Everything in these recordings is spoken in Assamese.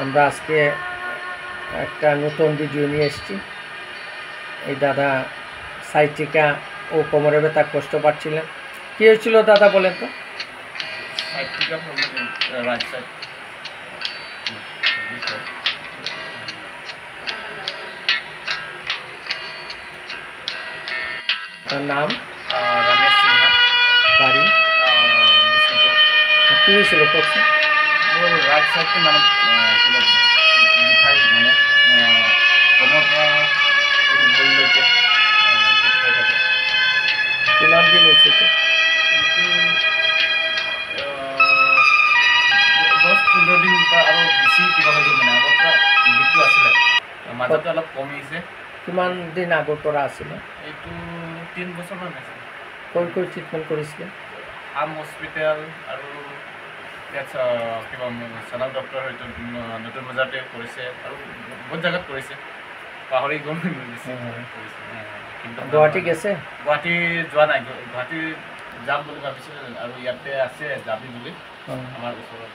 আমরা আজকে একটা নতুন ভিডিও নিয়ে এসেছি। এই দাদা সাইটিকা ও কোমরে ব্যথা কষ্ট পাচ্ছিলেন। কী হয়েছিল দাদা বলেন তো? তার নাম রমেশ সিনহা, বাড়ি কী হয়েছিল করছে? রাইট সাইডে মানে বিষাই মানে কোমরটা বললেতে হয়ে থাকে। কিমান দিন হয়েছে তো? কিন্তু 10-15 দিন আৰু বেছি কিবা হৈ গ'ল মানে আগত বিষটো আছিলে, মাজতে অলপ কমিছে। কিমান দিন আগৰ পৰা আছিলে? এইটো 3 বছৰমান হৈছে। কৈ ট্ৰিটমেণ্ট কৰিছিলে? আম হস্পিটেল আৰু ইয়াত কিবা চালাম ডক্টৰ হয়তো নতুন বজাৰতে কৰিছে আৰু বহুত জেগাত কৰিছে, পাহৰি গ'ল বেছি কৰিছে। কিন্তু গুৱাহাটী গেছে? গুৱাহাটী যোৱা নাই, গুৱাহাটী যাম বুলি ভাবিছোঁ আৰু ইয়াতে আছে যাবি বুলি আমাৰ ওচৰত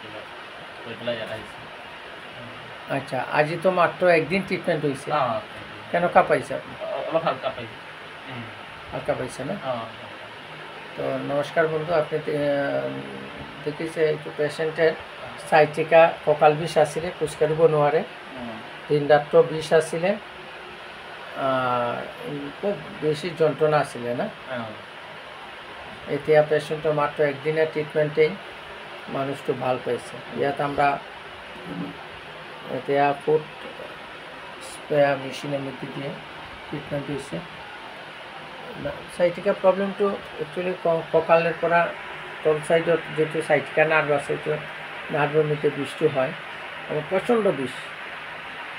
কৈ পেলাই ইয়াত আহিছে। আচ্ছা, আজি তো মাত্ৰ একদিন ট্ৰিটমেণ্ট হৈছে। কেনেকুৱা পাইছে আপুনি? অলপ হালকা পাইছে। হালকা পাইছে না? তো নমস্কাৰ বন্ধু, আপনি দেখিছে এইটো পেচেণ্টেৰ সাইটিকা কঁকাল বিষ আছিলে, খোজকাঢ়িব নোৱাৰে, দিনৰাত্ৰ বিষ আছিলে, খুব বেছি যন্ত্ৰণা আছিলে না। এতিয়া পেচেণ্টৰ মাত্ৰ একদিনীয়া ট্ৰিটমেণ্টেই মানুষটো ভাল পাইছে। ইয়াত আমৰা এতিয়া ফুট স্পেয়াৰ মেশিনেৰ মধ্যে দিয়ে ট্ৰিটমেন্ট হয়েছে। সাইটিকা প্ৰবলেমটো একচুয়ালি কঁকালেৰ পৰা তল সাইডত যেটো সাইটিকা নার্ভ আছে, সেইটো নার্ভের মধ্যে বিষটো হয় এবং প্রচণ্ড বিষ,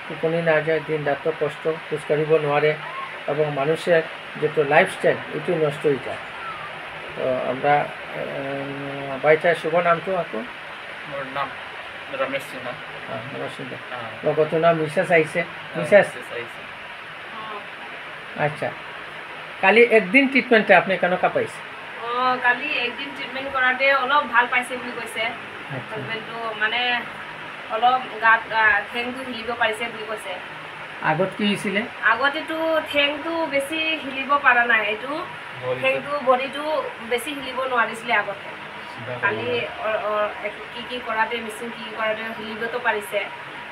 টোপনি না যায়, দিন রাত কষ্ট, খোজকাঢ়িব নোৱাৰে এবং মানুষেৰ যেটো লাইফস্টাইল এটি নষ্ট হয়ে যায়। তো আমৰা বাইটাৰ শুভ নামটো আকৌ? মোৰ নাম ৰমেশ সিনহা। লগতো নাম মিছেছ আহিছে? মিছেছ, আচ্ছা, কালি একদিন ট্ৰিটমেণ্টে আপুনি কেনেকুৱা পাইছে? কালি একদিন ট্ৰিটমেণ্ট কৰাতে অলপ ভাল পাইছে বুলি কৈছে হাজবেণ্ডটো, মানে অলপ গাত ঠেংটো হিলিব পাৰিছে বুলি কৈছে। আগত কি হৈছিলে? আগতেতো ঠেংটো বেছি হিলিব পৰা নাই, এইটো ঠেংটো বডিটো বেছি হিলিব নোৱাৰিছিলে আগতে। কালি কি কৰাতে, মেচিন কি কৰাতে হিলিবতো পাৰিছে,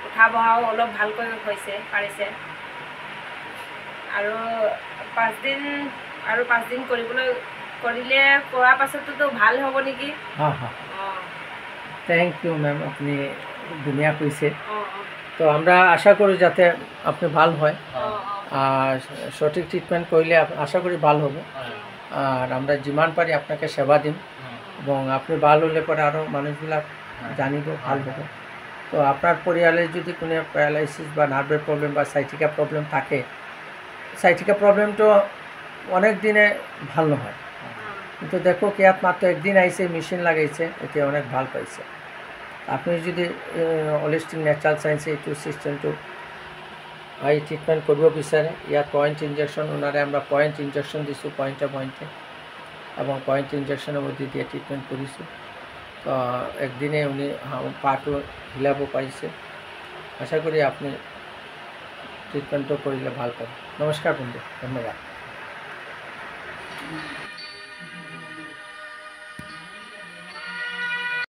উঠা বহাও অলপ ভালকৈ হৈছে পাৰিছে। আৰু 5 দিন কৰিলে কৰাৰ পাছততো ভাল হ'ব নেকি? থ্যাংক ইউ ম্যাম, আপনি দুনিয়া কইছে। তো আমরা আশা করি যাতে আপনি ভাল হয়, আর সঠিক ট্রিটমেন্ট করলে আশা করি ভাল হবে। আর আমরা যিমান পারি আপনাকে সেবা দিম এবং আপনি ভাল হলে পরে আরও মানুষগুলা জানিব, ভাল হবে। তো আপনার পরিয়ালে যদি কোনো প্যারালাইসিস বা নার্ভের প্রবলেম বা সাইটিকা প্রবলেম থাকে, সাইটিকা প্রবলেমটো অনেক দিনে ভাল নহয়, কিন্তু দেখো কি ইয়াত মাত্র একদিন আইছে, মেশিন লাগাইছে, এতে অনেক ভাল পাইছে। আপনি যদি হলিষ্টিক ন্যাচারাল সায়েন্সে এইটো সিস্টেমটো এই ট্রিটমেন্ট করব বিচারে, ইয়াত পয়েন্ট ইনজেকশন, ওনারে আমরা পয়েন্ট ইনজেকশন দিছোঁ পয়েন্টে এবং পয়েন্ট ইনজেকশনের মধ্যে দিয়ে ট্রিটমেন্ট করেছি। তো একদিনে উনি পাটো হিলাব পাইছে। আশা করি আপনি ট্রিটমেন্টও করলে ভাল পাবেন। নমস্কার বন্ধু, ধন্যবাদ।